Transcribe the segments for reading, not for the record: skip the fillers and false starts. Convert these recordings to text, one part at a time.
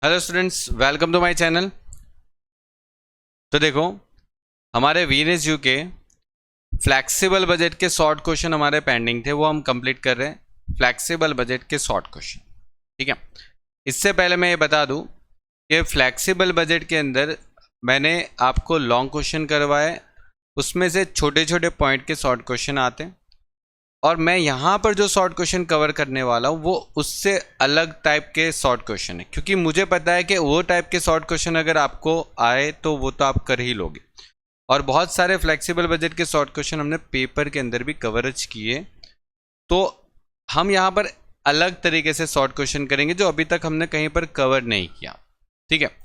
Hello students, welcome to my channel. तो देखो, हमारे वीएनएस यू के फ्लैक्सिबल बजट के शॉर्ट क्वेश्चन हमारे पेंडिंग थे, वो हम कंप्लीट कर रहे हैं। फ्लैक्सिबल बजट के शॉर्ट क्वेश्चन, ठीक है। इससे पहले मैं ये बता दूं कि फ्लैक्सिबल बजट के अंदर मैंने आपको लॉन्ग क्वेश्चन करवाए, उसमें से छोटे छोटे पॉइंट के शॉर्ट क्वेश्चन आते हैं। और मैं यहाँ पर जो शॉर्ट क्वेश्चन कवर करने वाला हूँ वो उससे अलग टाइप के शॉर्ट क्वेश्चन है, क्योंकि मुझे पता है कि वो टाइप के शॉर्ट क्वेश्चन अगर आपको आए तो वो तो आप कर ही लोगे। और बहुत सारे फ्लेक्सिबल बजट के शॉर्ट क्वेश्चन हमने पेपर के अंदर भी कवरेज किए, तो हम यहाँ पर अलग तरीके से शॉर्ट क्वेश्चन करेंगे जो अभी तक हमने कहीं पर कवर नहीं किया, ठीक है।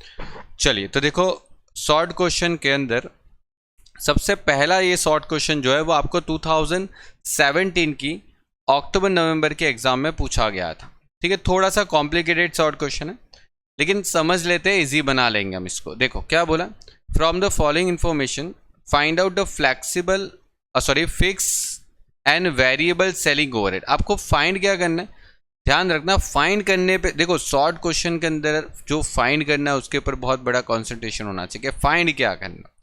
चलिए, तो देखो, शॉर्ट क्वेश्चन के अंदर सबसे पहला ये शॉर्ट क्वेश्चन जो है वो आपको 2017 की अक्टूबर नवंबर के एग्जाम में पूछा गया था, ठीक है। थोड़ा सा कॉम्प्लिकेटेड शॉर्ट क्वेश्चन है, लेकिन समझ लेते हैं, इजी बना लेंगे हम इसको। देखो क्या बोला, from the following information find out the flexible fix and variable selling overhead. आपको फाइंड क्या करना है, ध्यान रखना। फाइंड करने पे देखो, शॉर्ट क्वेश्चन के अंदर जो फाइंड करना है उसके ऊपर बहुत बड़ा कॉन्सेंट्रेशन होना चाहिए। फाइंड क्या करना,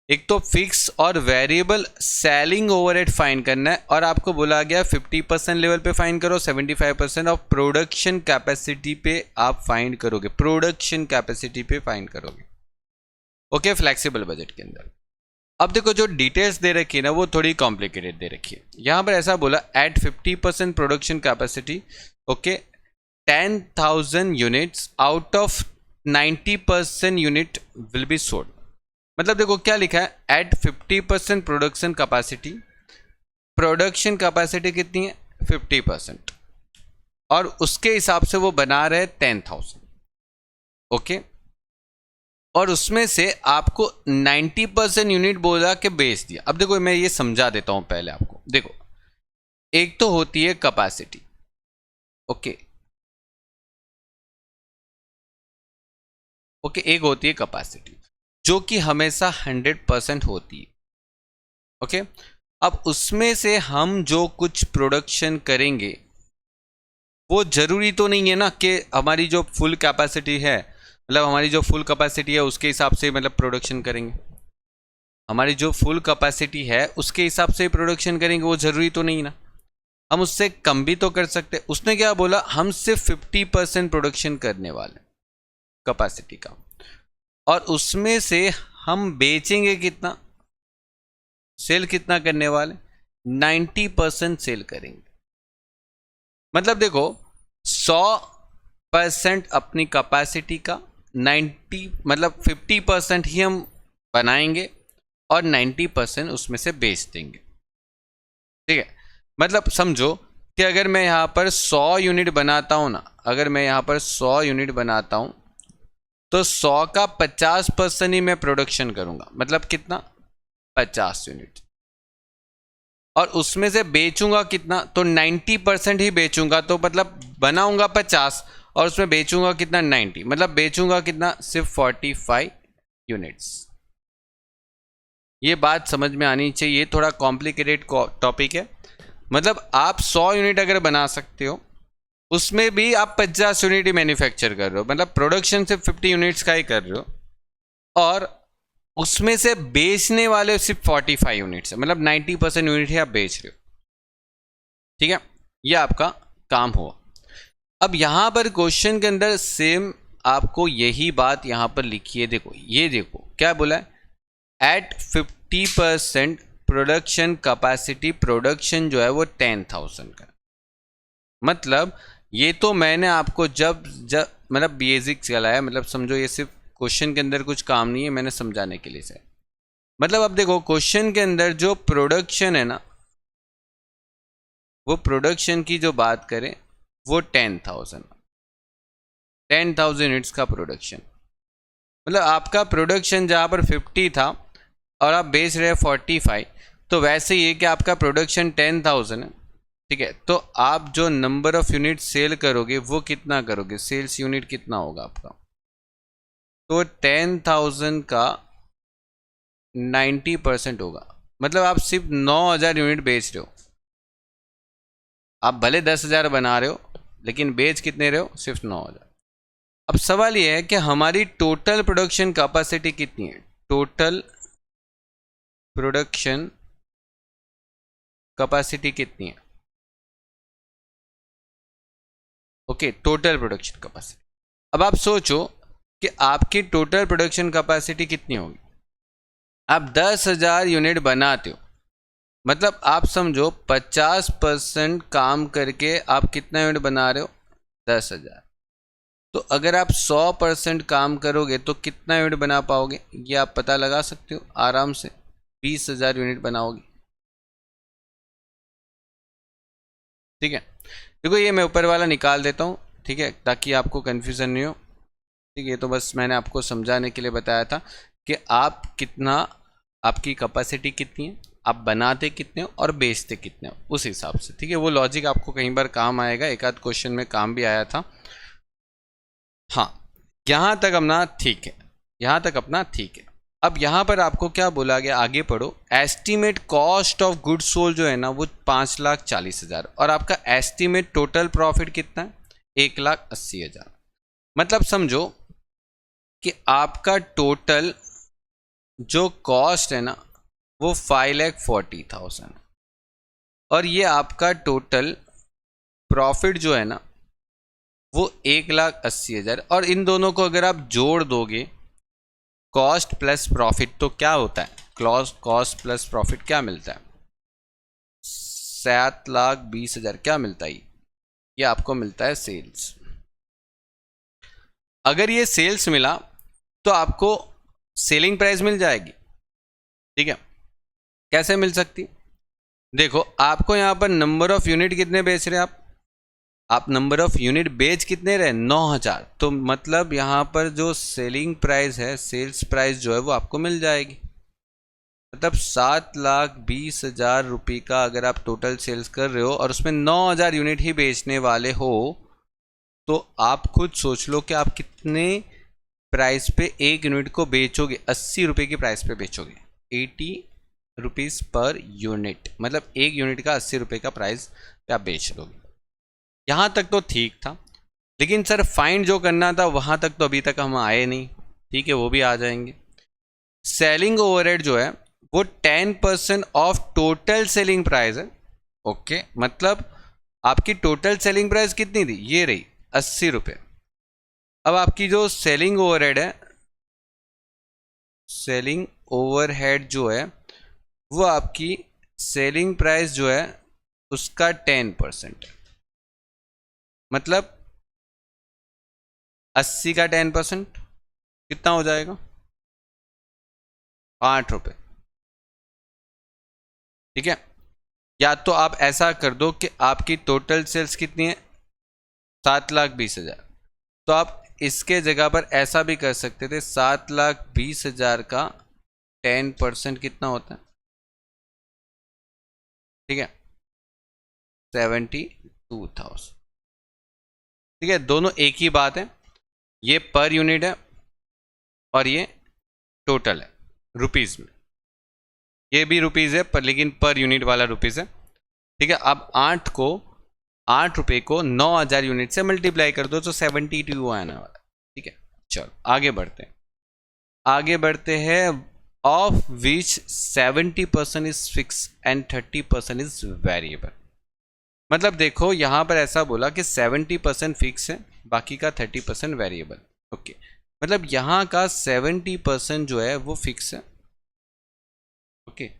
एक तो फिक्स और वेरिएबल सेलिंग ओवरहेड फाइंड करना है, और आपको बोला गया 50% लेवल पे फाइंड करो, 75% ऑफ प्रोडक्शन कैपेसिटी पे आप फाइंड करोगे, प्रोडक्शन कैपेसिटी पे फाइंड करोगे, ओके, फ्लेक्सिबल बजट के अंदर। अब देखो, जो डिटेल्स दे रखी है ना वो थोड़ी कॉम्प्लिकेटेड दे रखी है। यहां पर ऐसा बोला, at 50% production capacity, okay, 10,000 units out of 90% unit will be sold. मतलब देखो क्या लिखा है, at 50% production capacity, production capacity कितनी है 50%, और उसके हिसाब से वो बना रहे 10,000, ओके। और उसमें से आपको 90% यूनिट बोला कि बेच दिया। अब देखो मैं ये समझा देता हूं पहले आपको। देखो, एक तो होती है कैपेसिटी, ओके ओके, एक होती है कैपेसिटी जो कि हमेशा 100% होती है, ओके। अब उसमें से हम जो कुछ प्रोडक्शन करेंगे वो जरूरी तो नहीं है ना कि हमारी जो फुल कैपेसिटी है, मतलब हमारी जो फुल कैपेसिटी है उसके हिसाब से मतलब प्रोडक्शन करेंगे। हमारी जो फुल कैपेसिटी है उसके हिसाब से प्रोडक्शन करेंगे, वो जरूरी तो नहीं ना। हम उससे कम भी तो कर सकते। उसने क्या बोला, हम सिर्फ 50% प्रोडक्शन करने वाले कैपेसिटी का, और उसमें से हम बेचेंगे कितना, सेल कितना करने वाले, 90% सेल करेंगे। मतलब देखो, 100% अपनी कैपेसिटी का 90 मतलब 50% ही हम बनाएंगे और 90% उसमें से बेच देंगे, ठीक है। मतलब समझो कि अगर मैं यहाँ पर 100 यूनिट बनाता हूँ ना, अगर मैं यहाँ पर 100 यूनिट बनाता हूँ तो 100 का 50% ही मैं प्रोडक्शन करूँगा, मतलब कितना, 50 यूनिट। और उसमें से बेचूंगा कितना, तो 90% ही बेचूंगा, तो मतलब बनाऊंगा 50 और उसमें बेचूंगा कितना, 90, मतलब बेचूंगा कितना, सिर्फ 45 यूनिट्स। ये बात समझ में आनी चाहिए, थोड़ा कॉम्प्लिकेटेड टॉपिक है। मतलब आप 100 यूनिट अगर बना सकते हो, उसमें भी आप 50 यूनिट ही मैन्युफैक्चर कर रहे हो, मतलब प्रोडक्शन सिर्फ 50 यूनिट्स का ही कर रहे हो, और उसमें से बेचने वाले सिर्फ 45 यूनिट्स है, मतलब 90% यूनिट ही आप बेच रहे हो, ठीक है। ये आपका काम हुआ। अब यहां पर क्वेश्चन के अंदर सेम आपको यही बात यहां पर लिखी है। देखो, ये देखो क्या बोला है, एट 50% प्रोडक्शन कैपेसिटी, प्रोडक्शन जो है वो 10,000 का। मतलब ये तो मैंने आपको जब जब मतलब बेसिक चलाया, मतलब समझो ये सिर्फ क्वेश्चन के अंदर कुछ काम नहीं है, मैंने समझाने के लिए से। मतलब अब देखो, क्वेश्चन के अंदर जो प्रोडक्शन है ना, वो प्रोडक्शन की जो बात करें वो 10,000 यूनिट्स का प्रोडक्शन। मतलब आपका प्रोडक्शन जहाँ पर 50 था और आप बेच रहे हैं 45, तो वैसे ही है कि आपका प्रोडक्शन 10,000 है, ठीक है। तो आप जो नंबर ऑफ यूनिट सेल करोगे वो कितना करोगे, सेल्स यूनिट कितना होगा आपका, तो 10,000 का 90% होगा। मतलब आप सिर्फ 9,000 यूनिट बेच रहे हो। आप भले 10,000 बना रहे हो, लेकिन बेच कितने रहे हो, सिर्फ 9,000। अब सवाल ये है कि हमारी टोटल प्रोडक्शन कैपेसिटी कितनी है, टोटल प्रोडक्शन कैपेसिटी कितनी है। Okay, total production capacity. अब आप सोचो कि आपकी टोटल प्रोडक्शन कैपेसिटी कितनी होगी। आप 10,000 यूनिट बनाते हो, मतलब आप समझो 50% काम करके आप कितना यूनिट बना रहे हो, 10,000। तो अगर आप 100% काम करोगे तो कितना यूनिट बना पाओगे, ये आप पता लगा सकते हो आराम से, 20,000 यूनिट बनाओगे। ठीक है, देखो ये मैं ऊपर वाला निकाल देता हूँ, ठीक है, ताकि आपको कन्फ्यूज़न नहीं हो। ठीक है, ये तो बस मैंने आपको समझाने के लिए बताया था कि आप कितना, आपकी कैपेसिटी कितनी है, आप बनाते कितने हो और बेचते कितने हो, उस हिसाब से। ठीक है, वो लॉजिक आपको कई बार काम आएगा, एक आध क्वेश्चन में काम भी आया था। हाँ, यहाँ तक अपना ठीक है, यहाँ तक अपना ठीक है। अब यहाँ पर आपको क्या बोला गया, आगे पढ़ो। Estimate cost of good sold जो है ना वो 5,40,000, और आपका एस्टीमेट टोटल प्रॉफिट कितना है, 1,80,000। मतलब समझो कि आपका टोटल जो कॉस्ट है ना वो 5,40,000, और ये आपका टोटल प्रॉफिट जो है ना वो 1,80,000। और इन दोनों को अगर आप जोड़ दोगे, कॉस्ट प्लस प्रॉफिट, तो क्या होता है, कॉस्ट प्लस प्रॉफिट क्या मिलता है, 7,20,000 क्या मिलता है, ये आपको मिलता है सेल्स। अगर ये सेल्स मिला तो आपको सेलिंग प्राइस मिल जाएगी। ठीक है, कैसे मिल सकती, देखो आपको यहाँ पर नंबर ऑफ यूनिट कितने बेच रहे हैं आप नंबर ऑफ यूनिट बेच कितने रहे, 9,000। तो मतलब यहाँ पर जो सेलिंग प्राइस है, सेल्स प्राइस जो है वो आपको मिल जाएगी। मतलब 7,20,000 रुपये का अगर आप टोटल सेल्स कर रहे हो और उसमें 9,000 यूनिट ही बेचने वाले हो, तो आप खुद सोच लो कि आप कितने प्राइस पे एक यूनिट को बेचोगे, 80 रुपये की प्राइस पे बेचोगे, 80 रुपीज़ पर यूनिट, मतलब एक यूनिट का 80 रुपये का प्राइस पे आप बेच लोगे। यहाँ तक तो ठीक था, लेकिन सर फाइंड जो करना था वहाँ तक तो अभी तक हम आए नहीं। ठीक है, वो भी आ जाएंगे। सेलिंग ओवरहेड जो है वो 10% ऑफ टोटल सेलिंग प्राइस है। ओके, मतलब आपकी टोटल सेलिंग प्राइस कितनी थी, ये रही 80 रुपये। अब आपकी जो सेलिंग ओवरहेड है, सेलिंग ओवरहेड जो है वो आपकी सेलिंग प्राइस जो है उसका 10% है। मतलब 80 का 10% कितना हो जाएगा, 8 रुपये। ठीक है, या तो आप ऐसा कर दो कि आपकी टोटल सेल्स कितनी है, 7,20,000, तो आप इसके जगह पर ऐसा भी कर सकते थे, 7,20,000 का 10% कितना होता है, ठीक है, 72,000। ठीक है, दोनों एक ही बात है, ये पर यूनिट है और ये टोटल है रुपीज़ में, ये भी रुपीज़ है पर लेकिन पर यूनिट वाला रुपीज़ है। ठीक है, अब 8 रुपये को 9,000 यूनिट से मल्टीप्लाई कर दो तो 72 आने वाला। ठीक है, चलो आगे बढ़ते हैं। Of which 70% is fix and 30% is variable. मतलब देखो यहाँ पर ऐसा बोला कि 70% फिक्स है, बाकी का 30% वेरिएबल। ओके, मतलब यहाँ का 70% जो है वो फिक्स है। ओके,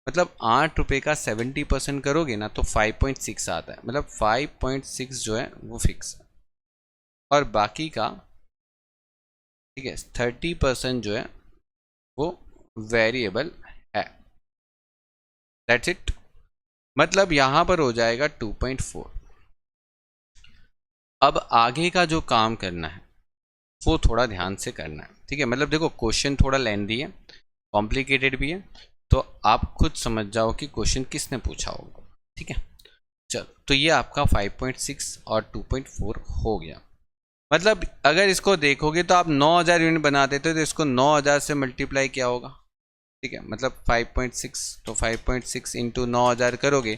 मतलब 8 रुपये का 70% करोगे ना तो 5.6 आता है, मतलब 5.6 जो है वो फिक्स है, और बाकी का ठीक है 30% जो है वो वेरिएबल है। दैट्स इट, मतलब यहाँ पर हो जाएगा 2.4। अब आगे का जो काम करना है वो थोड़ा ध्यान से करना है। ठीक है, मतलब देखो क्वेश्चन थोड़ा लेंथी है, कॉम्प्लिकेटेड भी है, तो आप खुद समझ जाओ कि क्वेश्चन किसने पूछा होगा। ठीक है, चलो तो ये आपका 5.6 और 2.4 हो गया। मतलब अगर इसको देखोगे तो आप 9,000 यूनिट बनाते थे तो इसको 9,000 से मल्टीप्लाई किया होगा। ठीक है, मतलब 5.6, तो 5.6 इंटू 9,000 करोगे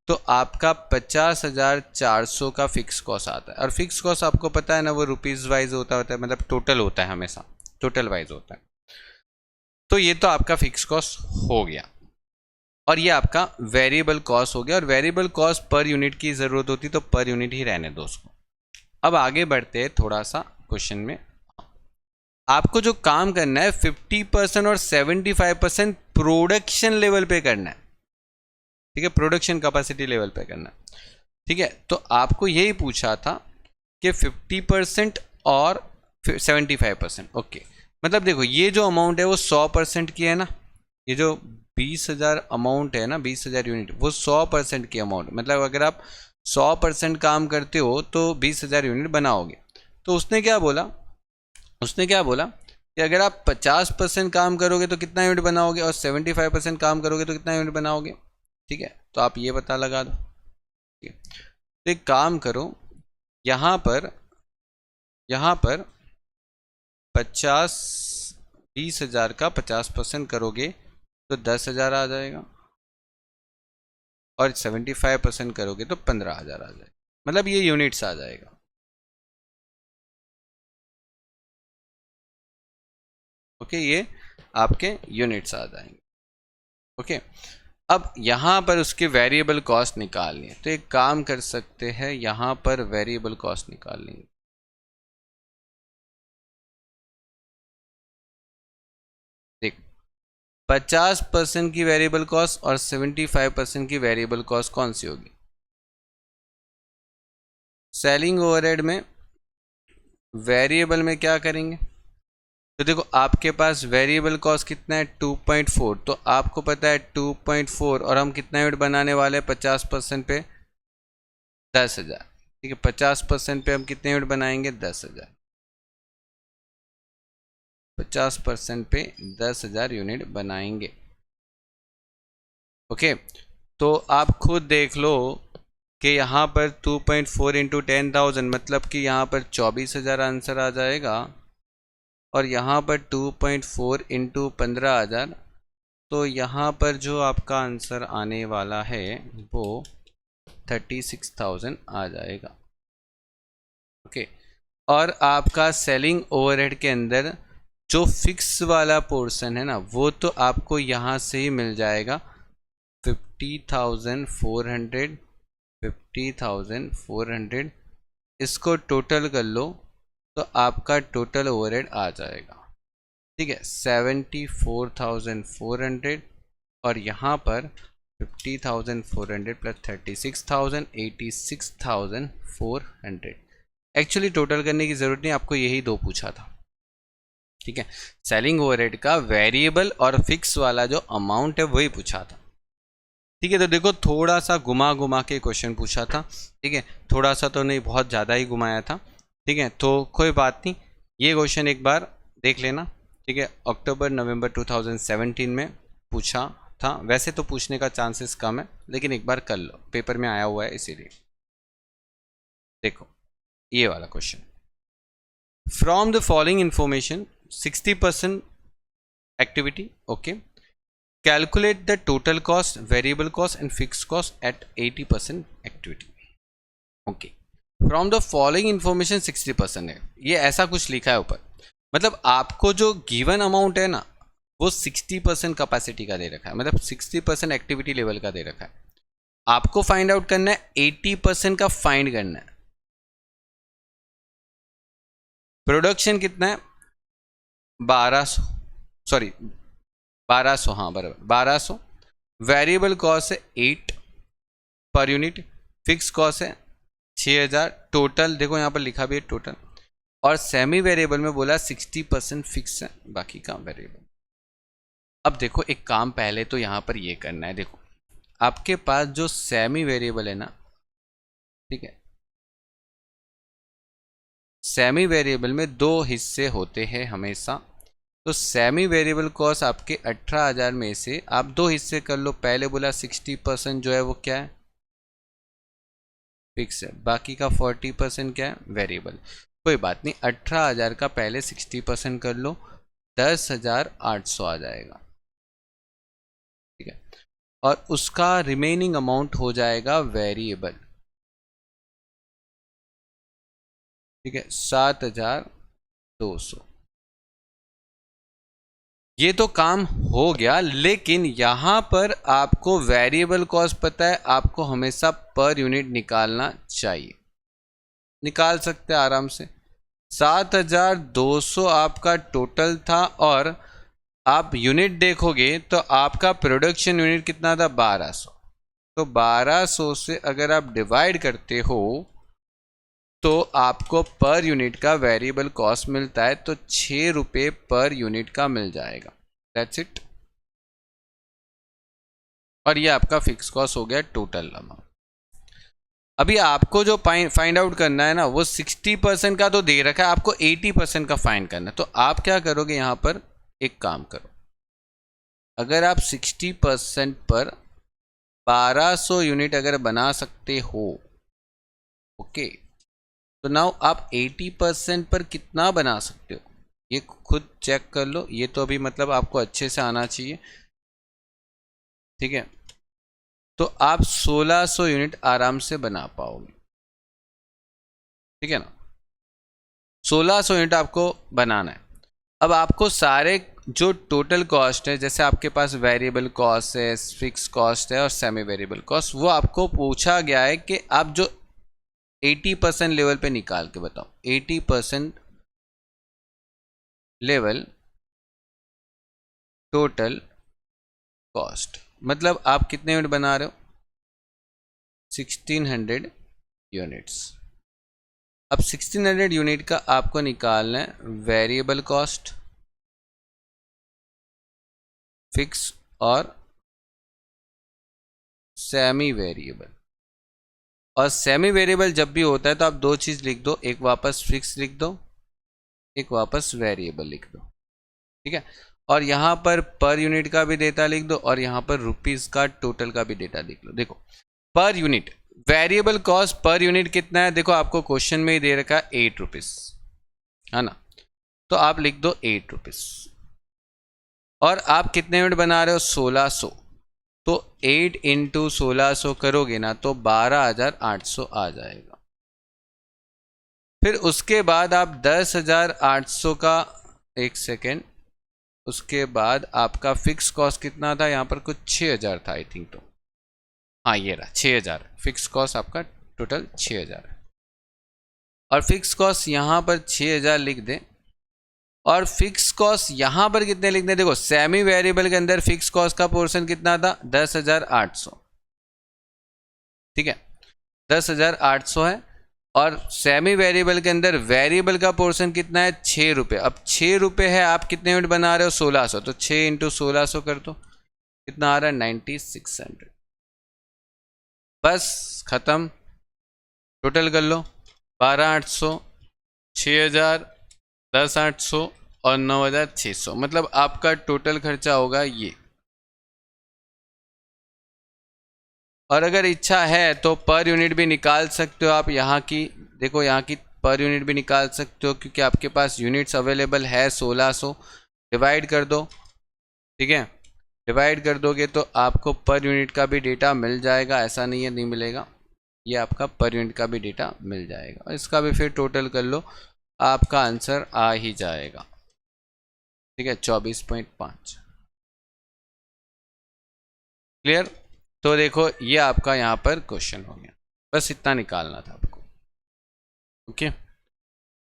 तो आपका 50,400 का फिक्स कॉस्ट आता है। और फिक्स कॉस्ट आपको पता है ना, वो रुपीज़ वाइज होता है, मतलब टोटल होता है, हमेशा टोटल वाइज होता है। तो ये तो आपका फिक्स कॉस्ट हो गया, और ये आपका वेरिएबल कॉस्ट हो गया। और वेरिएबल कॉस्ट पर यूनिट की ज़रूरत होती तो पर यूनिट ही रहने दो उसको। अब आगे बढ़ते हैं थोड़ा सा क्वेश्चन में। आपको जो काम करना है 50% और 75% प्रोडक्शन लेवल पे करना है, ठीक है, प्रोडक्शन कैपेसिटी लेवल पे करना है, ठीक है। तो आपको यही पूछा था कि 50% और 75%, ओके। मतलब देखो ये जो अमाउंट है वो 100% की है ना, ये जो 20,000 अमाउंट है ना, 20,000 यूनिट, वो 100% की अमाउंट, मतलब अगर आप 100% काम करते हो तो 20,000 यूनिट बनाओगे। तो उसने क्या बोला कि अगर आप 50% काम करोगे तो कितना यूनिट बनाओगे, और 75% काम करोगे तो कितना यूनिट बनाओगे, ठीक है। तो आप ये पता लगा दो, ठीक है। तो एक काम करो, यहाँ पर 20,000 का 50% करोगे तो 10,000 आ जाएगा, और 75% करोगे तो 15,000 आ जाएगा, मतलब ये यूनिट्स आ जाएगा। ओके, ये आपके यूनिट्स आ जाएंगे। ओके, अब यहाँ पर उसके वेरिएबल कॉस्ट निकालनी है, तो एक काम कर सकते हैं, यहाँ पर वेरिएबल कॉस्ट निकाल लेंगे। देख, 50% की वेरिएबल कॉस्ट और 75% की वेरिएबल कॉस्ट कौन सी होगी? सेलिंग ओवरहेड में वेरिएबल में क्या करेंगे? तो देखो आपके पास वेरिएबल कॉस्ट कितना है, 2.4, तो आपको पता है 2.4, और हम कितना यूनिट बनाने वाले हैं 50% पे 10,000, ठीक है। 50% पे हम कितने यूनिट बनाएंगे, 10,000। 50% पे 10,000 यूनिट बनाएंगे। ओके, तो आप खुद देख लो कि यहाँ पर 2.4 इंटू 10,000, मतलब कि यहाँ पर 24,000 आंसर आ जाएगा, और यहाँ पर 2.4 इंटू 15,000, तो यहाँ पर जो आपका आंसर आने वाला है वो 36,000 आ जाएगा। ओके, और आपका सेलिंग ओवरहेड के अंदर जो फिक्स वाला पोर्शन है ना, वो तो आपको यहाँ से ही मिल जाएगा, 50,400, 50,400, इसको टोटल कर लो तो आपका टोटल ओवरहेड आ जाएगा, ठीक है, 74,400, और यहाँ पर 50,400 प्लस 36,000, 86,400। एक्चुअली टोटल करने की ज़रूरत नहीं, आपको यही दो पूछा था, ठीक है। सेलिंग ओवरहेड का वेरिएबल और फिक्स वाला जो अमाउंट है वही पूछा था, ठीक है। तो देखो थोड़ा सा घुमा के क्वेश्चन पूछा था, ठीक है, थोड़ा सा तो नहीं, बहुत ज़्यादा ही घुमाया था, ठीक है। तो कोई बात नहीं, ये क्वेश्चन एक बार देख लेना, ठीक है। अक्टूबर नवंबर 2017 में पूछा था, वैसे तो पूछने का चांसेस कम है, लेकिन एक बार कर लो, पेपर में आया हुआ है इसीलिए। देखो ये वाला question, from the following information 60% activity, okay, calculate the total cost, variable cost and fixed cost at 80% activity, okay, from the following information 60% है, ये ऐसा कुछ लिखा है ऊपर, मतलब आपको जो गिवन अमाउंट है ना वो 60% कैपेसिटी का दे रखा है, मतलब 60% एक्टिविटी लेवल का दे रखा है। आपको फाइंड आउट करना है 80% का फाइंड करना है। प्रोडक्शन कितना है, 1200, सॉरी 1200, हाँ बराबर 1200। वेरिएबल कॉस्ट है 8 पर यूनिट, फिक्स कॉस्ट है 6,000, टोटल देखो यहाँ पर लिखा भी है टोटल, और सेमी वेरिएबल में बोला 60% फिक्स है, बाकी का वेरिएबल। अब देखो एक काम पहले तो यहाँ पर ये करना है, देखो आपके पास जो सेमी वेरिएबल है ना, ठीक है, सेमी वेरिएबल में दो हिस्से होते हैं हमेशा। तो सेमी वेरिएबल कॉस्ट आपके 18,000 में से आप दो हिस्से कर लो, पहले बोला 60% जो है वो क्या है, फिक्स है, बाकी का 40% क्या है, वेरिएबल। कोई बात नहीं, 18,000 का पहले 60% कर लो, 10,800 आ जाएगा, ठीक है। और उसका रिमेनिंग अमाउंट हो जाएगा वेरिएबल। ठीक है, 7,200। ये तो काम हो गया, लेकिन यहां पर आपको वेरिएबल कॉस्ट पता है, आपको हमेशा पर यूनिट निकालना चाहिए। निकाल सकते हैं आराम से। 7,200 आपका टोटल था, और आप यूनिट देखोगे तो आपका प्रोडक्शन यूनिट कितना था, 1200। तो 1200 से अगर आप डिवाइड करते हो तो आपको पर यूनिट का वेरिएबल कॉस्ट मिलता है, तो 6 रुपये पर यूनिट का मिल जाएगा। That's it. और ये आपका फिक्स कॉस्ट हो गया टोटल अमाउंट। अभी आपको जो फाइंड आउट करना है ना, वो 60% का तो दे रखा है, आपको 80% का फाइंड करना है। तो आप क्या करोगे, यहां पर एक काम करो, अगर आप 60% पर 1200 यूनिट अगर बना सकते हो, ओके, तो नाउ आप 80% पर कितना बना सकते हो ये खुद चेक कर लो। ये तो अभी मतलब आपको अच्छे से आना चाहिए। ठीक है, तो आप 1600 यूनिट आराम से बना पाओगे। ठीक है ना, 1600 यूनिट आपको बनाना है। अब आपको सारे जो टोटल कॉस्ट है, जैसे आपके पास वेरिएबल कॉस्ट है, फिक्स कॉस्ट है और सेमी वेरिएबल कॉस्ट, वो आपको पूछा गया है कि आप जो 80% लेवल पे निकाल के बताओ। 80% लेवल टोटल कॉस्ट, मतलब आप कितने यूनिट बना रहे हो, 1600 यूनिट्स। अब 1600 यूनिट का आपको निकालना है वेरिएबल कॉस्ट, फिक्स और सेमी वेरिएबल। और सेमी वेरिएबल जब भी होता है तो आप दो चीज़ लिख दो, एक वापस फिक्स लिख दो, एक वापस वेरिएबल लिख दो। ठीक है, और यहाँ पर यूनिट का भी डेटा लिख दो, और यहाँ पर रुपीस का टोटल का भी डेटा लिख लो। देखो per unit variable cost per unit कितना है, देखो आपको क्वेश्चन में ही दे रखा है 8 रुपीस, है ना, तो आप लिख दो 8 रुपीस। और आप कितने यूनिट बना रहे हो, 1600, तो 8 इंटू 1600 करोगे ना तो 12,800 आ जाएगा। फिर उसके बाद आप 10,800 का, एक सेकेंड, उसके बाद आपका फिक्स कॉस्ट कितना था, यहाँ पर कुछ 6,000 था आई थिंक, तो हाँ ये रहा 6,000 फिक्स कॉस्ट आपका, टोटल 6,000 है। और फिक्स कॉस्ट यहाँ पर 6,000 लिख दें, और फिक्स कॉस्ट यहाँ पर कितने लिखने, देखो सेमी वेरिएबल के अंदर फिक्स कॉस्ट का पोर्शन कितना था, 10,800। ठीक है, 10,800 है, और सेमी वेरिएबल के अंदर वेरिएबल का पोर्शन कितना है, 6 रुपये। अब 6 रुपये है, आप कितने यूनिट बना रहे हो, 1600, तो 6 इंटू 1600 कर दो, कितना आ रहा है, 9600। बस खत्म, टोटल कर लो, 12,800, 6,000, 10,800 और 9,600, मतलब आपका टोटल खर्चा होगा ये। और अगर इच्छा है तो पर यूनिट भी निकाल सकते हो आप, यहाँ की देखो, यहाँ की पर यूनिट भी निकाल सकते हो, क्योंकि आपके पास यूनिट्स अवेलेबल है 1600। डिवाइड कर दो, ठीक है, डिवाइड कर दोगे तो आपको पर यूनिट का भी डेटा मिल जाएगा, ऐसा नहीं है नहीं मिलेगा, ये आपका पर यूनिट का भी डेटा मिल जाएगा। और इसका भी फिर टोटल कर लो, आपका आंसर आ ही जाएगा। ठीक है, 24.5। क्लियर। तो देखो ये आपका यहाँ पर क्वेश्चन हो गया, बस इतना निकालना था आपको। ओके,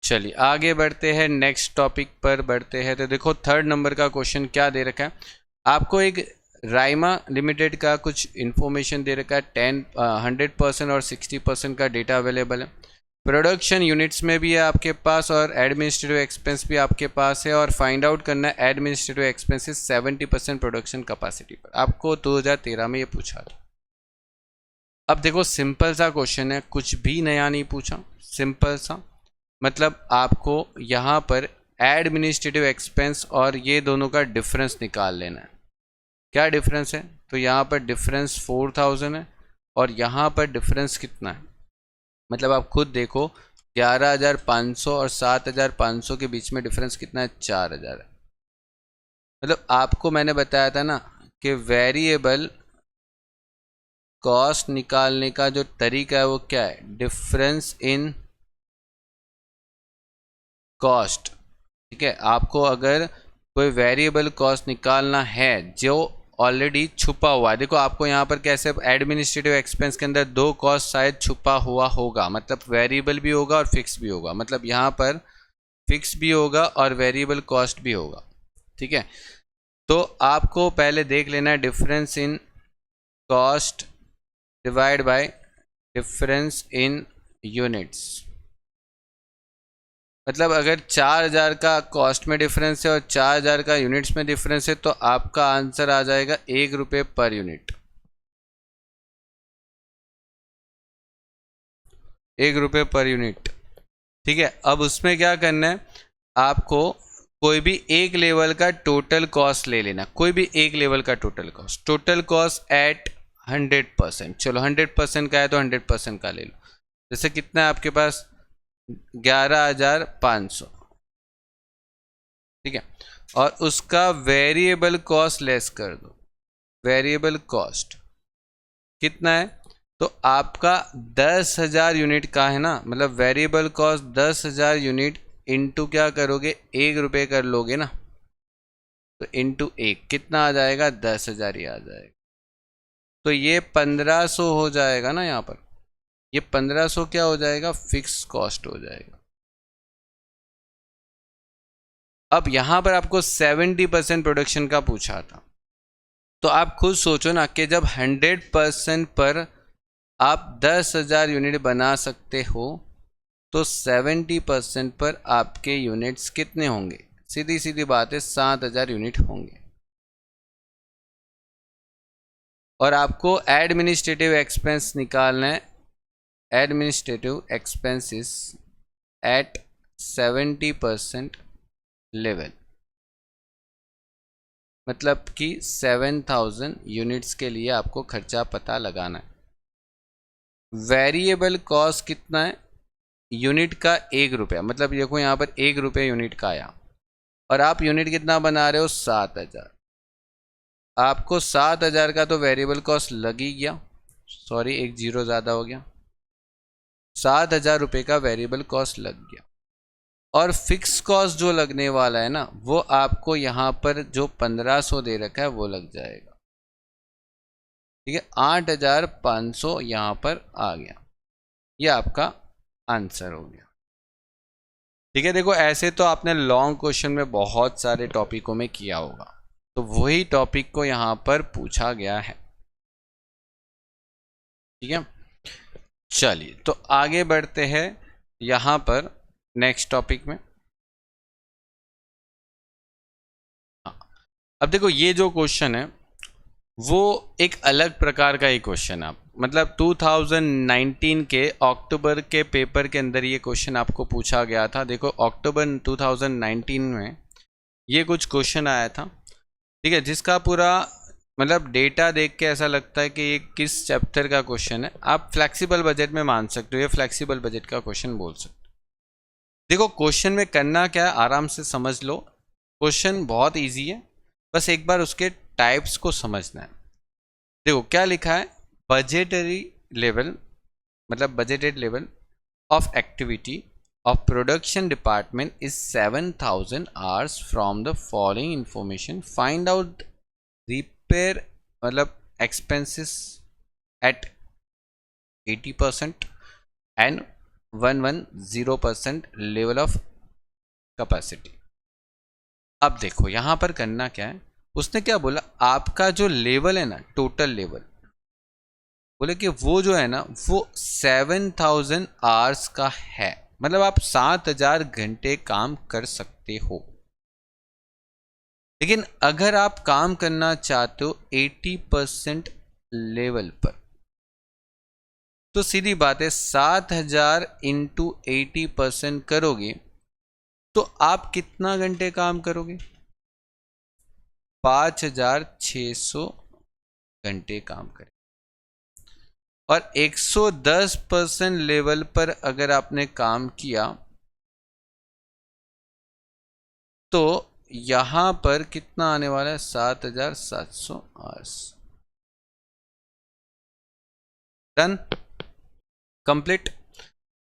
चलिए आगे बढ़ते हैं, नेक्स्ट टॉपिक पर बढ़ते हैं। तो देखो थर्ड नंबर का क्वेश्चन क्या दे रखा है आपको, एक राइमा लिमिटेड का कुछ इन्फॉर्मेशन दे रखा है। 100% और 60% का डेटा अवेलेबल है। प्रोडक्शन यूनिट्स में भी है आपके पास, और एडमिनिस्ट्रेटिव एक्सपेंस भी आपके पास है। और फाइंड आउट करना है एडमिनिस्ट्रेटिव एक्सपेंसेस 70% प्रोडक्शन कैपेसिटी पर। आपको 2013 में ये पूछा था। अब देखो सिंपल सा क्वेश्चन है, कुछ भी नया नहीं पूछा, सिंपल सा। मतलब आपको यहाँ पर एडमिनिस्ट्रेटिव एक्सपेंस और ये दोनों का डिफरेंस निकाल लेना है। क्या डिफरेंस है, तो यहाँ पर डिफरेंस 4000 है, और यहाँ पर डिफरेंस कितना है, मतलब आप खुद देखो 11,500 और 7,500 के बीच में डिफरेंस कितना है, 4,000 है। मतलब आपको मैंने बताया था ना कि वेरिएबल कॉस्ट निकालने का जो तरीका है वो क्या है, डिफरेंस इन कॉस्ट। ठीक है, आपको अगर कोई वेरिएबल कॉस्ट निकालना है जो ऑलरेडी छुपा हुआ है, देखो आपको यहाँ पर कैसे एडमिनिस्ट्रेटिव एक्सपेंस के अंदर दो कॉस्ट शायद छुपा हुआ होगा, मतलब वेरिएबल भी होगा और फिक्स भी होगा, मतलब यहाँ पर फिक्स भी होगा और वेरिएबल कॉस्ट भी होगा। ठीक है, तो आपको पहले देख लेना है difference in cost divide by difference in units. मतलब अगर 4000 का कॉस्ट में डिफरेंस है और 4000 का यूनिट्स में डिफरेंस है तो आपका आंसर आ जाएगा 1 रुपये पर यूनिट, 1 रुपये पर यूनिट। ठीक है, अब उसमें क्या करना है, आपको कोई भी एक लेवल का टोटल कॉस्ट ले लेना, कोई भी एक लेवल का टोटल कॉस्ट एट 100%। चलो 100% का है तो 100% का ले लो। जैसे कितना है आपके पास, 11,500। ठीक है, और उसका वेरिएबल कॉस्ट लेस कर दो। वेरिएबल कॉस्ट कितना है, तो आपका 10,000 यूनिट का है ना, मतलब वेरिएबल कॉस्ट 10,000 यूनिट इंटू क्या करोगे, 1 रुपये कर लोगे ना, तो इंटू 1 कितना आ जाएगा, 10,000 ही आ जाएगा। तो ये 1500 हो जाएगा ना, यहाँ पर ये 1500 क्या हो जाएगा, फिक्स कॉस्ट हो जाएगा। अब यहाँ पर आपको 70% प्रोडक्शन का पूछा था, तो आप खुद सोचो ना कि जब 100% पर आप 10,000 यूनिट बना सकते हो तो 70% पर आपके यूनिट्स कितने होंगे, सीधी सीधी बात है 7,000 यूनिट होंगे। और आपको एडमिनिस्ट्रेटिव एक्सपेंस निकालना है, एडमिनिस्ट्रेटिव एक्सपेंसेस एट 70% लेवल, मतलब कि 7,000 यूनिट्स के लिए आपको खर्चा पता लगाना है। वेरिएबल कॉस्ट कितना है, यूनिट का 1 रुपया, मतलब देखो यहाँ पर 1 रुपये यूनिट का आया, और आप यूनिट कितना बना रहे हो, 7,000। आपको 7,000 का तो वेरिएबल कॉस्ट लग ही गया, सॉरी एक जीरो ज़्यादा हो गया, 7,000 रुपये का वेरिएबल कॉस्ट लग गया। और फिक्स कॉस्ट जो लगने वाला है ना, वो आपको यहाँ पर जो 1500 दे रखा है वो लग जाएगा। ठीक है, 8,500 यहाँ पर आ गया, ये आपका आंसर हो गया। ठीक है, देखो ऐसे तो आपने लॉन्ग क्वेश्चन में बहुत सारे टॉपिकों में किया होगा, तो वही टॉपिक को यहाँ पर पूछा गया है। ठीक है, चलिए तो आगे बढ़ते हैं यहाँ पर नेक्स्ट टॉपिक में। हाँ, अब देखो ये जो क्वेश्चन है वो एक अलग प्रकार का ही क्वेश्चन है, मतलब 2019 के अक्टूबर के पेपर के अंदर ये क्वेश्चन आपको पूछा गया था। देखो अक्टूबर 2019 में ये कुछ क्वेश्चन आया था। ठीक है, जिसका पूरा मतलब डेटा देख के ऐसा लगता है कि ये किस चैप्टर का क्वेश्चन है। आप फ्लेक्सिबल बजट में मान सकते हो, ये फ्लेक्सिबल बजट का क्वेश्चन बोल सकते हो। देखो क्वेश्चन में करना क्या है, आराम से समझ लो, क्वेश्चन बहुत इजी है, बस एक बार उसके टाइप्स को समझना है। देखो क्या लिखा है, बजटरी लेवल, मतलब budgeted level of activity of production department is 7,000 hours from the following information. Find out repair मतलब expenses at 80% and 110% level of capacity. अब देखो यहाँ पर करना क्या है, उसने क्या बोला, आपका जो लेवल है ना, टोटल लेवल, बोले कि वो जो है ना वो 7,000 आवर्स का है, मतलब आप 7,000 घंटे काम कर सकते हो। लेकिन अगर आप काम करना चाहते हो 80% लेवल पर, तो सीधी बात है 7,000 इंटू 80% करोगे तो आप कितना घंटे काम करोगे, 5,600 घंटे काम करें। और 110% लेवल पर अगर आपने काम किया तो यहां पर कितना आने वाला है, 7,700 आवर्स। Done, complete.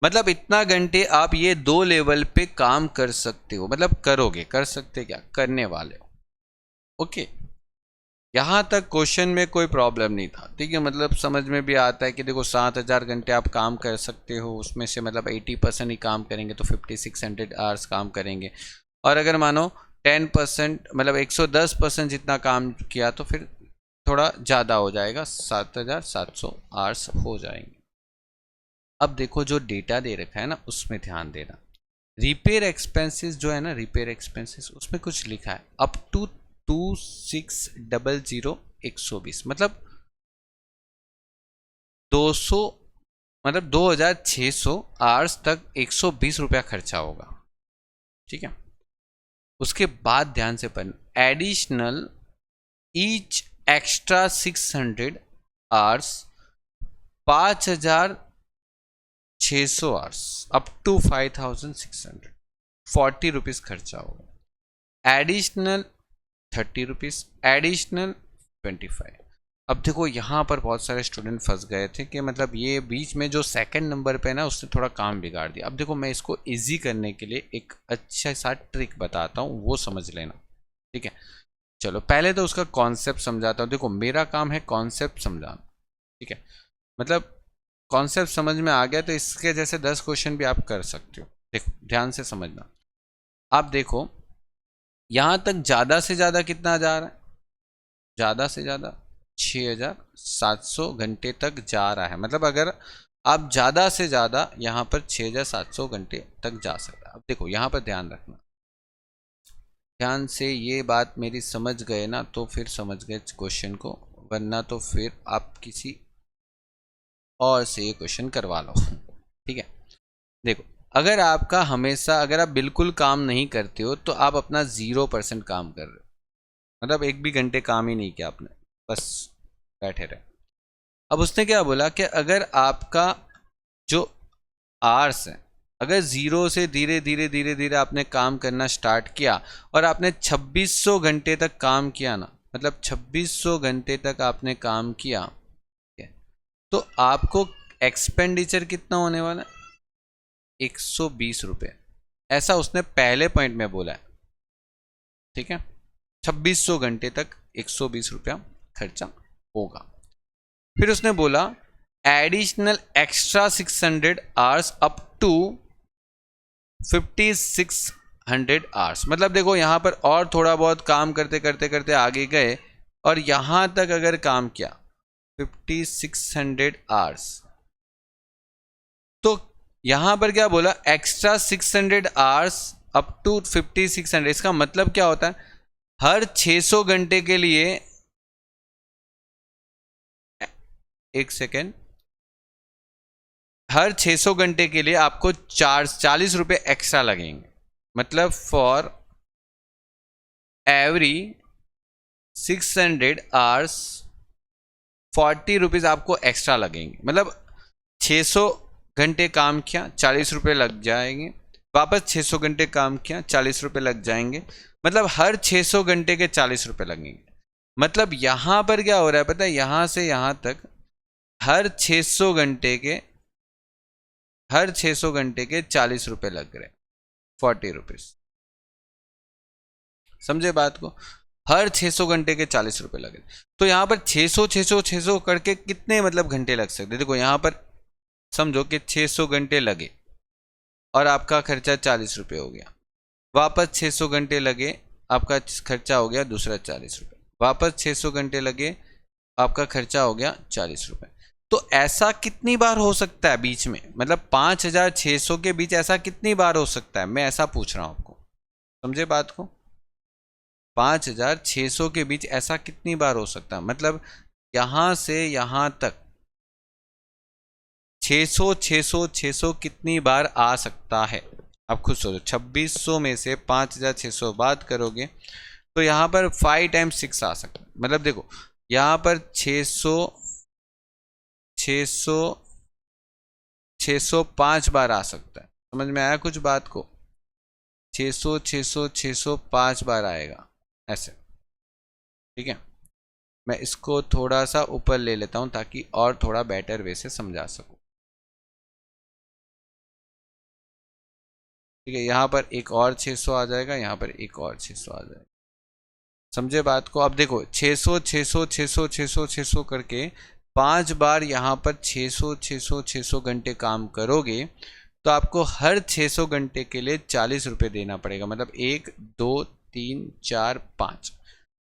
मतलब इतना घंटे आप ये 2 लेवल पे काम कर सकते हो, मतलब करोगे, कर सकते क्या, करने वाले हो। ओके, यहाँ तक क्वेश्चन में कोई प्रॉब्लम नहीं था, ठीक है। मतलब समझ में भी आता है कि देखो 7,000 घंटे आप काम कर सकते हो, उसमें से मतलब 80% ही काम करेंगे तो 5600 आवर्स काम करेंगे। और अगर मानो 10% मतलब 110% जितना काम किया तो फिर थोड़ा ज़्यादा हो जाएगा, 7,700 आवर्स हो जाएंगे। अब देखो जो डेटा दे रखा है ना उसमें ध्यान देना। रिपेयर एक्सपेंसेस जो है ना, रिपेयर एक्सपेंसेस उसमें कुछ लिखा है अप टू 2600 120, मतलब 200 मतलब 2600 आवर्स तक 120 रुपया खर्चा होगा, ठीक है। उसके बाद ध्यान से पढ़ना, additional each extra 600 hours 5,600 hours up to 5,600 ₹40 खर्चा होगा, एडिशनल 30 रुपीज़, एडिशनल 25। अब देखो यहाँ पर बहुत सारे स्टूडेंट फंस गए थे कि मतलब ये बीच में जो सेकंड नंबर पे ना उसने थोड़ा काम बिगाड़ दिया। अब देखो मैं इसको इजी करने के लिए एक अच्छा सा ट्रिक बताता हूँ, वो समझ लेना, ठीक है। चलो पहले तो उसका कॉन्सेप्ट समझाता हूँ। देखो मेरा काम है कॉन्सेप्ट समझाना, ठीक है। मतलब कॉन्सेप्ट समझ में आ गया तो इसके जैसे 10 क्वेश्चन भी आप कर सकते हो। देखो ध्यान से समझना। आप देखो यहाँ तक ज़्यादा से ज़्यादा कितना जा रहा है, ज़्यादा से ज़्यादा 6,700 घंटे तक जा रहा है। मतलब अगर आप ज़्यादा से ज़्यादा यहाँ पर 6,700 घंटे तक जा सकता है। अब देखो यहाँ पर ध्यान रखना, ध्यान से ये बात मेरी समझ गए ना तो फिर समझ गए क्वेश्चन को, वरना तो फिर आप किसी और से ये क्वेश्चन करवा लो, ठीक है। देखो अगर आपका हमेशा, अगर आप बिल्कुल काम नहीं करते हो तो आप अपना 0% काम कर रहे हो, मतलब एक भी घंटे काम ही नहीं किया आपने, बस बैठे रहे। अब उसने क्या बोला कि अगर आपका जो आर्स है, अगर जीरो से धीरे धीरे धीरे धीरे आपने काम करना स्टार्ट किया और आपने 2600 घंटे तक काम किया ना, मतलब 2600 घंटे तक आपने काम किया, तो आपको एक्सपेंडिचर कितना होने वाला है, 120 रुपये। ऐसा उसने पहले पॉइंट में बोला है, ठीक है। 2600 घंटे तक 120 रुपया खर्चा होगा। फिर उसने बोला additional extra 600 hours up to 5600 hours. मतलब देखो यहाँ पर और थोड़ा बहुत काम करते करते करते आगे गए और यहाँ तक अगर काम किया 5600 आवर्स, तो यहाँ पर क्या बोला, एक्स्ट्रा 600 आवर्स अप टू 5600। इसका मतलब क्या होता है, हर 600 घंटे के लिए, एक सेकेंड, हर 600 घंटे के लिए आपको 40 रुपये एक्स्ट्रा लगेंगे। मतलब फॉर एवरी 600 आवर्स 40 रुपीज़ आपको एक्स्ट्रा लगेंगे। मतलब 600 घंटे काम किया 40 रुपये लग जाएंगे, वापस 600 घंटे काम किया 40 रुपये लग जाएंगे, मतलब हर 600 घंटे के 40 रुपये लगेंगे। मतलब यहाँ पर क्या हो रहा है पता है, यहाँ से यहाँ तक हर 600 घंटे के, हर 600 घंटे के 40 रुपये लग रहे, 40 रुपीज़। समझे बात को, हर 600 घंटे के 40 रुपये लगे। तो यहाँ पर 600 600 600 करके कितने मतलब घंटे लग सकते, देखो यहाँ पर समझो कि 600 घंटे लगे और आपका खर्चा 40 रुपये हो गया, वापस 600 घंटे लगे आपका खर्चा हो गया दूसरा 40 रुपये, वापस 600 घंटे लगे आपका खर्चा हो गया 40 रुपये। तो ऐसा कितनी बार हो सकता है बीच में, मतलब 5,600 के बीच ऐसा कितनी बार हो सकता है, मैं ऐसा पूछ रहा हूँ आपको, समझे बात को। 5,600 के बीच ऐसा कितनी बार हो सकता है, मतलब यहाँ से यहाँ तक 600 600 600 कितनी बार आ सकता है, आप खुद सोचो। 2600 में से 5,600 बात करोगे तो यहाँ पर 5 टाइम्स 6 आ सकता है। मतलब देखो यहाँ पर 600 600 605 बार आ सकता है, समझ में आया कुछ बात को। 600 600 605 बार आएगा ऐसे, ठीक है। मैं इसको थोड़ा सा ऊपर ले लेता हूं ताकि और थोड़ा बेटर वे से समझा सकूं। ठीक है, यहाँ पर एक और 600 आ जाएगा, यहाँ पर एक और 600 आ जाएगा। समझे बात को? अब देखो 600 600 600 600 600 करके 5 बार यहाँ पर 600 600 600 घंटे काम करोगे तो आपको हर 600 घंटे के लिए 40 रुपये देना पड़ेगा। मतलब 1 2 3 4 5,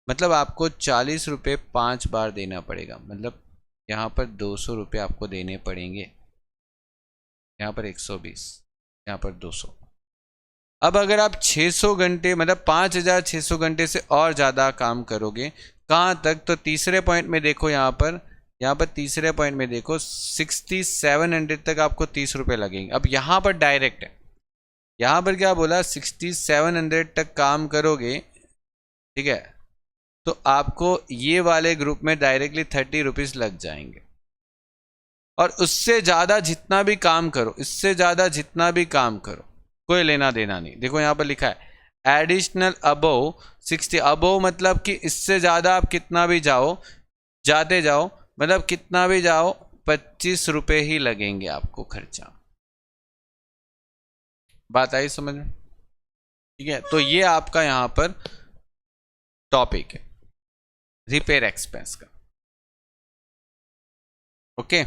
मतलब आपको 40 रुपये 5 बार देना पड़ेगा। मतलब यहाँ पर 200 रुपये आपको देने पड़ेंगे, यहाँ पर 120, यहाँ पर 200। अब अगर आप 600 घंटे मतलब 5600 घंटे से और ज़्यादा काम करोगे, कहाँ तक? तो तीसरे पॉइंट में देखो, यहाँ पर तीसरे पॉइंट में देखो 6700 तक आपको 30 रुपये लगेंगे। अब यहाँ पर डायरेक्ट है, यहाँ पर क्या बोला? 6700 तक काम करोगे, ठीक है, तो आपको ये वाले ग्रुप में डायरेक्टली 30 रुपीज़ लग जाएंगे। और उससे ज़्यादा जितना भी काम करो, इससे ज़्यादा जितना भी काम करो, कोई लेना देना नहीं। देखो यहाँ पर लिखा है एडिशनल अबव 60। अबव मतलब कि इससे ज़्यादा आप कितना भी जाओ, जाते जाओ, मतलब कितना भी जाओ 25 रुपये ही लगेंगे आपको खर्चा। बात आई समझ में? ठीक है, तो ये आपका यहाँ पर टॉपिक है रिपेयर एक्सपेंस का। ओके,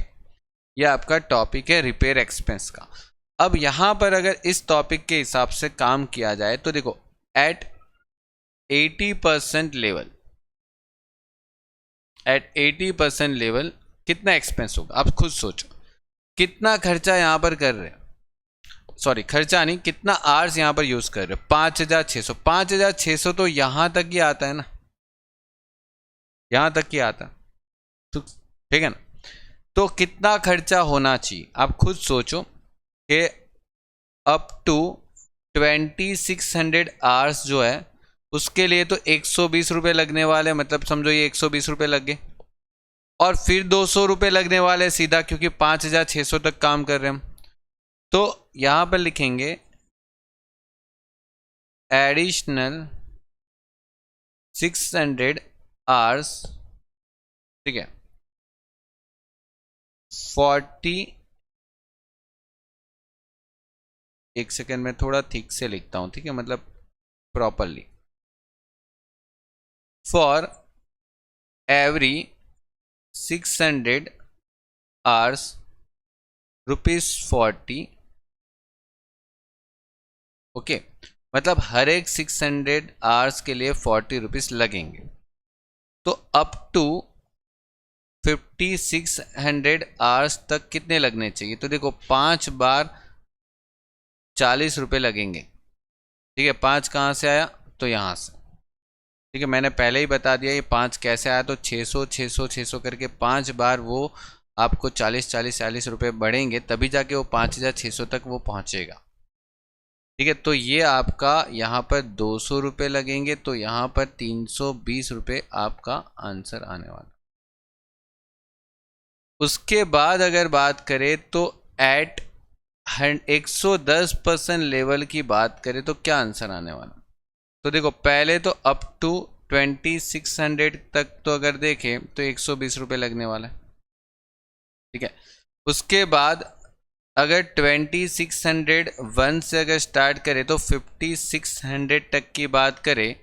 ये आपका टॉपिक है रिपेयर एक्सपेंस का। अब यहां पर अगर इस टॉपिक के हिसाब से काम किया जाए तो देखो एट 80% लेवल, एट 80% लेवल कितना एक्सपेंस होगा? आप खुद सोचो कितना खर्चा यहां पर कर रहे हो, सॉरी खर्चा नहीं, कितना आवर्स यहां पर यूज कर रहे हो? 5600। 5600 तो यहां तक ही आता है ना, यहां तक ही आता, तो ठीक है ना? तो कितना खर्चा होना चाहिए आप खुद सोचो कि अप टू 2600 आवर्स जो है उसके लिए तो 120 रुपये लगने वाले, मतलब समझो ये 120 रुपये लग गए, और फिर 200 रुपये लगने वाले सीधा, क्योंकि 5600 तक काम कर रहे हैं हम। तो यहां पर लिखेंगे एडिशनल 600 आवर्स, ठीक है, 40, एक सेकेंड में थोड़ा ठीक से लिखता हूं, ठीक है, मतलब properly, for every 600 hours ₹40। Okay, मतलब हर एक 600 आवर्स के लिए 40 रुपीज लगेंगे। तो अप टू 5600 आवर्स तक कितने लगने चाहिए? तो देखो 5 बार 40 रुपये लगेंगे, ठीक है। 5 कहाँ से आया? तो यहाँ से, ठीक है, मैंने पहले ही बता दिया ये 5 कैसे आया। तो 600 600 600 करके 5 बार वो आपको 40 रुपये बढ़ेंगे, तभी जाके वो 5600 तक वो पहुँचेगा, ठीक है। तो ये आपका यहाँ पर 200 रुपये लगेंगे, तो यहाँ पर 320 रुपये आपका आंसर आने वाला। उसके बाद अगर बात करें तो एट 110% लेवल की बात करें तो क्या आंसर आने वाला? तो देखो पहले तो अप टू 2600 तक तो अगर देखें तो 120 रुपये लगने वाला है, ठीक है। उसके बाद अगर 2601 से अगर स्टार्ट करें तो 5600 तक की बात करें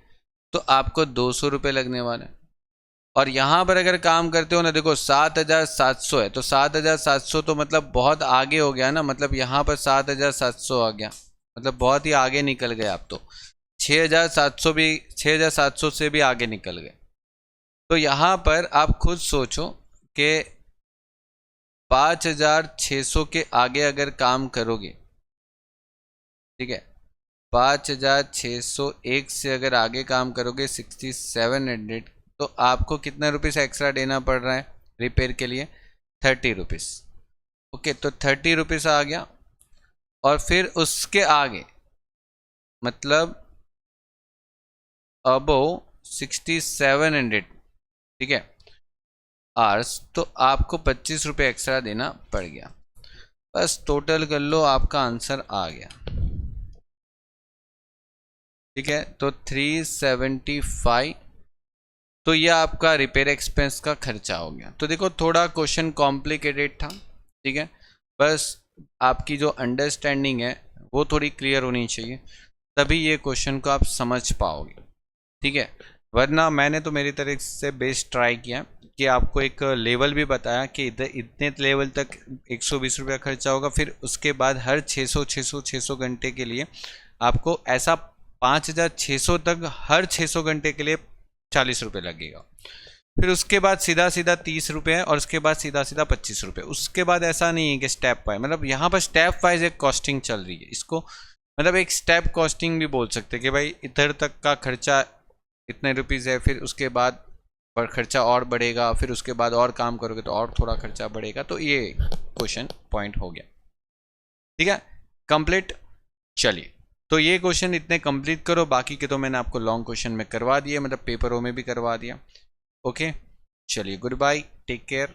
तो आपको 200 रुपये लगने वाले हैं। और यहाँ पर अगर काम करते हो ना, देखो 7700 है, तो 7700 तो मतलब बहुत आगे हो गया ना, मतलब यहाँ पर 7700 आ गया, मतलब बहुत ही आगे निकल गए आप। तो 6700 भी, 6700 से भी आगे निकल गए। तो यहाँ पर आप खुद सोचो कि 5600 के आगे अगर काम करोगे, ठीक है, 5601 से अगर आगे काम करोगे 6700, तो आपको कितना रुपीस एक्स्ट्रा देना पड़ रहा है रिपेयर के लिए? 30 रुपीज़। ओके, तो 30 रुपीज़ आ गया। और फिर उसके आगे मतलब अबव 6700, ठीक है, आवर्स, तो आपको 25 रुपये एक्स्ट्रा देना पड़ गया। बस टोटल कर लो, आपका आंसर आ गया, ठीक है। तो 375 तो ये आपका रिपेयर एक्सपेंस का खर्चा हो गया। तो देखो थोड़ा क्वेश्चन कॉम्प्लिकेटेड था, ठीक है, बस आपकी जो अंडरस्टैंडिंग है वो थोड़ी क्लियर होनी चाहिए, तभी ये क्वेश्चन को आप समझ पाओगे, ठीक है। वरना मैंने तो मेरी तरफ से बेस्ट ट्राई किया कि आपको एक लेवल भी बताया कि इधर इतने लेवल तक 120 रुपया खर्चा होगा, फिर उसके बाद हर 600 घंटे के लिए आपको ऐसा 5600 तक हर 600 घंटे के लिए 40 रुपये लगेगा। फिर उसके बाद सीधा सीधा 30 रुपये और उसके बाद सीधा सीधा 25 रुपये। उसके बाद ऐसा नहीं है कि स्टेप वाइज, मतलब यहाँ पर स्टेप वाइज एक कॉस्टिंग चल रही है, इसको मतलब एक स्टेप कॉस्टिंग भी बोल सकते हैं कि भाई इधर तक का खर्चा इतने रुपीज़ है, फिर उसके बाद पर खर्चा और बढ़ेगा, फिर उसके बाद और काम करोगे तो और थोड़ा खर्चा बढ़ेगा। तो ये क्वेश्चन पॉइंट हो गया, ठीक है, कंप्लीट। चलिए, तो ये क्वेश्चन इतने कंप्लीट करो, बाकी के तो मैंने आपको लॉन्ग क्वेश्चन में करवा दिए, मतलब पेपरों में भी करवा दिया। ओके, चलिए, गुड बाय, टेक केयर।